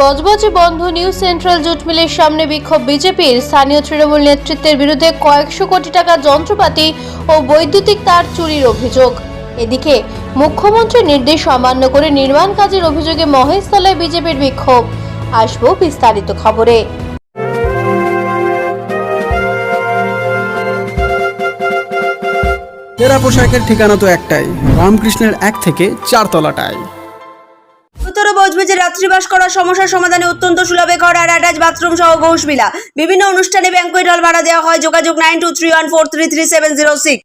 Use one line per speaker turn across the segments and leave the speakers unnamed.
বজবজে বন্ধ new central jute মিলের সামনে বিক্ষোভ বিজেপির। স্থানীয় তৃণমূল নেতৃত্বের বিরুদ্ধে কয়েকশো কোটি টাকা যন্ত্রপাতি ও বৈদ্যুতিক তার চুরির অভিযোগ। এদিকে মুখ্যমন্ত্রীর নির্দেশ অমান্য করে নির্মাণ কাজের অভিযোগে মহেশতলায় বিজেপির বিক্ষোভ। আসবো বিস্তারিত খবরে।
তেরা পোশাকের ঠিকানা তো একটাই, রামকৃষ্ণের 1 থেকে 4 তলাটায়।
উত্তর বজবজে রাত্রিবাস করার সমস্যার সমাধানে অত্যন্ত সুলভে ঘর আর অ্যাটাচ বাথরুম সহ ঘোষবিলা। বিভিন্ন অনুষ্ঠানে ব্যাংকুয়েট হল ভাড়া দেওয়া হয়। যোগাযোগ 9231433706।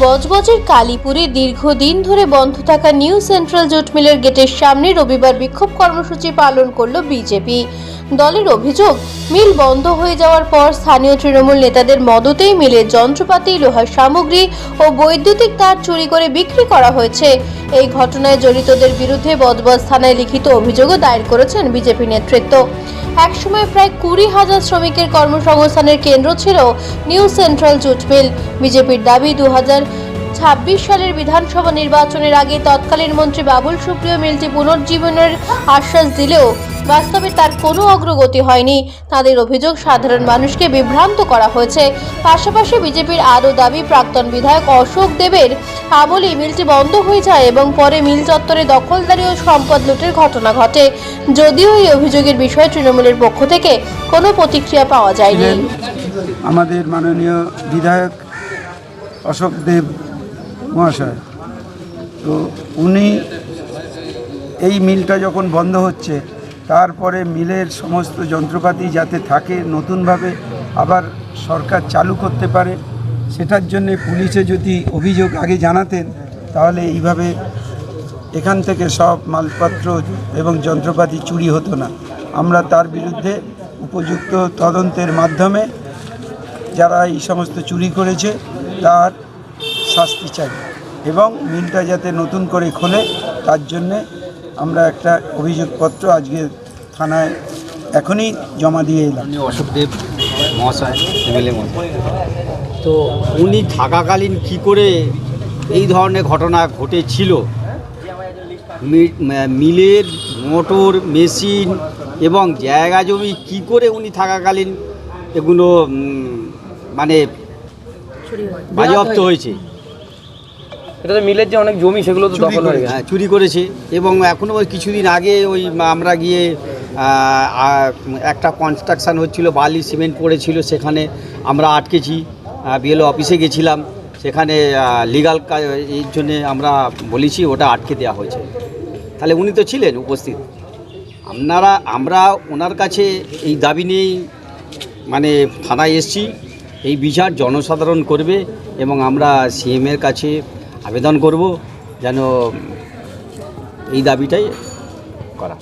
বজবজের কালীপুরে দীর্ঘদিন ধরে বন্ধ থাকা নিউ সেন্ট্রাল জুট মিলের গেটের সামনে রবিবার বিক্ষোভ কর্মসূচি পালন করল বিজেপি। দলের অভিযোগ, মিল বন্ধ হয়ে যাওয়ার পর স্থানীয় তৃণমূল নেতাদের মদতেই মিলের যন্ত্রপাতি, লোহার সামগ্রী ও বৈদ্যুতিক তার চুরি করে বিক্রি করা হয়েছে। এই ঘটনায় জড়িতদের বিরুদ্ধে বজবজ থানায় লিখিত অভিযোগও দায়ের করেছেন বিজেপি নেতৃত্ব। একসময় প্রায় 20,000 শ্রমিকের কর্মসংস্থানের কেন্দ্র ছিল নিউ সেন্ট্রাল জুট মিল। বিজেপির দাবি, 2026 সালের বিধানসভা নির্বাচনের আগে তৎকালীন মন্ত্রী বাবুল সুপ্রিয় মিলটি পুনর্জীবনের আশ্বাস দিলেও বাস্তবে তার কোনো অগ্রগতি হয়নি। তাদের অভিযোগ, সাধারণ মানুষকে বিভ্রান্ত করা হয়েছে। পাশাপাশি বিজেপির আরও দাবি, প্রাক্তন বিধায়ক অশোক দেবের আমলে মিলটি বন্ধ হয়ে যায় এবং পরে মিল চত্বরে দখলদারি ও সম্পদ লুটের ঘটনা ঘটে। যদিও এই অভিযোগের বিষয়ে তৃণমূলের পক্ষ থেকে কোনো প্রতিক্রিয়া পাওয়া যায়নি।
আমাদের মাননীয় বিধায়ক অশোক দেব মহাশয়, তো উনি এই মিলটা যখন বন্ধ হচ্ছে, তারপরে মিলের সমস্ত যন্ত্রপাতি যাতে থাকে, নতুনভাবে আবার সরকার চালু করতে পারে, সেটার জন্য পুলিশে যদি অভিযোগ আগে জানাতেন, তাহলে এইভাবে এখান থেকে সব মালপত্র এবং যন্ত্রপাতি চুরি হতো না। আমরা তার বিরুদ্ধে উপযুক্ত তদন্তের মাধ্যমে যারা এই সমস্ত চুরি করেছে তার শাস্তি চাই এবং মিলটা যাতে নতুন করে খোলে, তার জন্যে আমরা একটা অভিযোগপত্র আজকে থানায় এখনই জমা দিয়ে এলাম।
অশোক দেব মহাশয়, এমএলএ মহাশয়, তো উনি থাকাকালীন কি করে এই ধরনের ঘটনা ঘটেছিল, মিলের মোটর, মেশিন এবং জায়গা জমি কি করে উনি থাকাকালীন এগুলো মানে বাজেয়াপ্ত হয়েছে।
এটা তো মিলের যে অনেক জমি সেগুলো তো দখল হয়ে গেছে,
চুরি করেছে। এবং এখনও ওই কিছুদিন আগে ওই আমরা গিয়ে একটা কনস্ট্রাকশান হচ্ছিল, বালি সিমেন্ট পড়েছিল, সেখানে আমরা আটকেছি। বিএলও অফিসে গেছিলাম, সেখানে লিগাল কাজ এর জন্যে আমরা বলেছি, ওটা আটকে দেওয়া হয়েছে। তাহলে উনি তো ছিলেন উপস্থিত। আমরা ওনার কাছে এই দাবি নিয়েই মানে থানায় এসেছি। এই বিচার জনসাধারণ করবে এবং আমরা সিএমের কাছে আবেদন করব যেন এই দাবিটাই করা।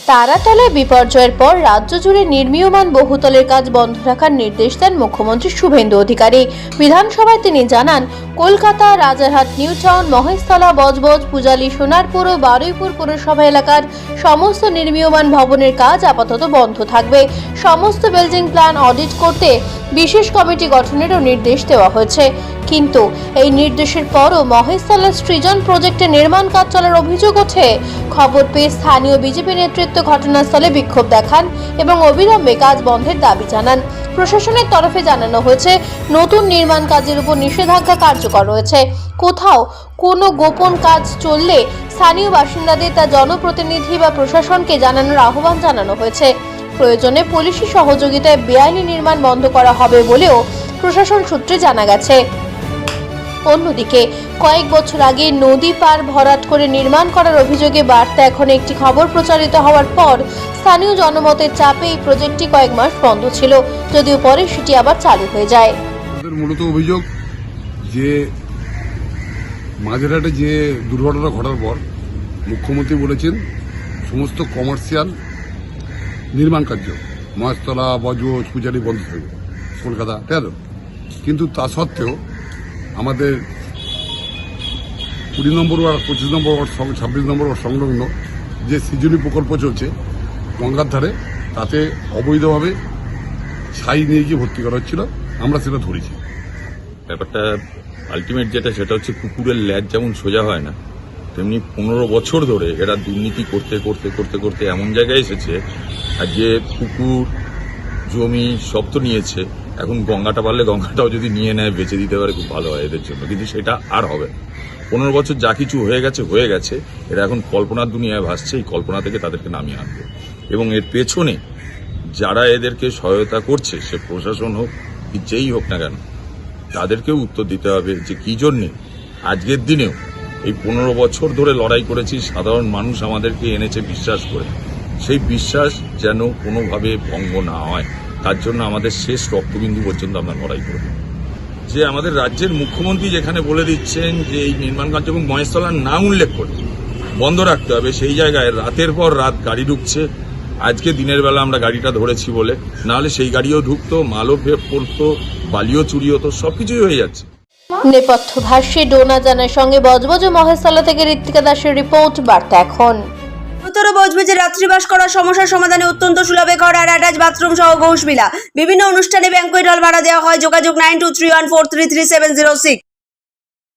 তারাতলায় বিপর্যয়ের পর রাজ্য জুড়ে নির্মীয়মান বহুতলের কাজ বন্ধ রাখার নির্দেশ দেন মুখ্যমন্ত্রী শুভেন্দু অধিকারী। বিধানসভায় তিনি জানান, কলকাতা, রাজারহাট, নিউ টাউন, মহেশতলা, বজবজ, পূজালি, সোনারপুর ও বারুইপুর পৌরসভা এলাকার সমস্ত নির্মীয়মান ভবনের কাজ আপাতত বন্ধ থাকবে। সমস্ত বিল্ডিং প্ল্যান অডিট করতে বিশেষ কমিটি গঠনেরও নির্দেশ দেওয়া হয়েছে। কিন্তু এই নির্দেশের পরও মহেশতলা সৃজন প্রজেক্টে নির্মাণ কাজ চলার অভিযোগ ওঠে। খবর পেয়ে স্থানীয় বিজেপি নেতৃত্ব ঘটনাস্থলে বিক্ষোভ দেখান এবং অবিলম্বে কাজ বন্ধের দাবি জানান। প্রশাসনের তরফে জানানো হয়েছে, নতুন নির্মাণ কাজের উপর নিষেধাজ্ঞা কার্যকর রয়েছে। কোথাও কোনো গোপন কাজ চললে স্থানীয় বাসিন্দাদের তা জনপ্রতিনিধি বা প্রশাসনকে জানানোর আহ্বান জানানো হয়েছে। প্রয়োজনে পুলিশি সহযোগিতায় বেআইনি নির্মাণ বন্ধ করা হবে বলেও প্রশাসন সূত্রে জানা গেছে। অন্যদিকে কয়েক বছর আগে নদী পার ভরাট করে নির্মাণ করার অভিযোগে বার্তা এখন একটি খবর প্রচারিত হওয়ার পর স্থানীয় জনমতের চাপে এই প্রজেক্টটি কয়েক মাস বন্ধ ছিল, যদিও পরে সেটি আবার চালু হয়ে যায়।
মূলত অভিযোগ যে মাঝেরহাটে যে দুর্ঘটনা ঘটার পর মুখ্যমন্ত্রী বলেছেন সমস্ত কমার্শিয়াল নির্মাণ কার্য মহেশতলা, বজবজ, পূজারি বন্ধ থাকবে কলকাতা, তাই তো? কিন্তু তা সত্ত্বেও আমাদের 20 নম্বর ওয়ার্ড, 25 নম্বর ওয়ার্ড, 26 নম্বর ওয়ার্ড সংলগ্ন যে সৃজনী প্রকল্প চলছে গঙ্গার ধারে, তাতে অবৈধভাবে ছাই নিয়ে গিয়ে ভর্তি করা হচ্ছিল। আমরা সেটা ধরেছি।
ব্যাপারটা আলটিমেট যেটা, সেটা হচ্ছে কুকুরের ল্যাজ যেমন সোজা হয় না, তেমনি 15 বছর ধরে এরা দুর্নীতি করতে করতে করতে করতে এমন জায়গায় এসেছে আজকে পুকুর জমি সব তো নিয়েছে, এখন গঙ্গাটা পারলে গঙ্গাটাও যদি নিয়ে নেয় বেচে দিতে পারে খুব ভালো হয় এদের জন্য, কিন্তু সেটা আর হবে না। 15 বছর যা কিছু হয়ে গেছে, এরা এখন কল্পনার দুনিয়ায় ভাসছে, এই কল্পনা থেকে তাদেরকে নামিয়ে আনবে। এবং এর পেছনে যারা এদেরকে সহায়তা করছে, সে প্রশাসন হোক কি যেই হোক না কেন, তাদেরকেও উত্তর দিতে হবে যে কি জন্যে আজকের দিনেও এই 15 বছর ধরে লড়াই করেছি, সাধারণ মানুষ আমাদেরকে এনেছে বিশ্বাস করে, সেই বিশ্বাস যেন কোনোভাবে ভঙ্গ না হয়, তার জন্য আমাদের শেষ রক্তবিন্দু পর্যন্ত আমরা লড়াই করব। যে আমাদের রাজ্যের মুখ্যমন্ত্রী যেখানে বলে দিচ্ছেন যে এই নির্মাণ কার্য এবং মহেশতলার নাম উল্লেখ করে বন্ধ রাখতে হবে, সেই জায়গায় রাতের পর রাত গাড়ি ঢুকছে। আজকে দিনের বেলা আমরা গাড়িটা ধরেছি বলে, নাহলে সেই গাড়িও ঢুকতো, মালও পড়তো, বালিও চুরি হতো, সবকিছুই হয়ে যাচ্ছে।
নেপথ্য ভাষ্যে ডোনা জানার সঙ্গে বজবজ ও মহেশতলা থেকে ঋত্বিকা দাসের রিপোর্ট, বার্তা এখন।
উত্তর বজবজে রাত্রিবাস করার সমস্যার সমাধানে অত্যন্ত সুলভে ঘর আর অ্যাটাচ বাথরুম সহ ঘোষবিলা। বিভিন্ন অনুষ্ঠানে ব্যাংকুয়েট হল ভাড়া দেওয়া হয়। যোগাযোগ 9231433706।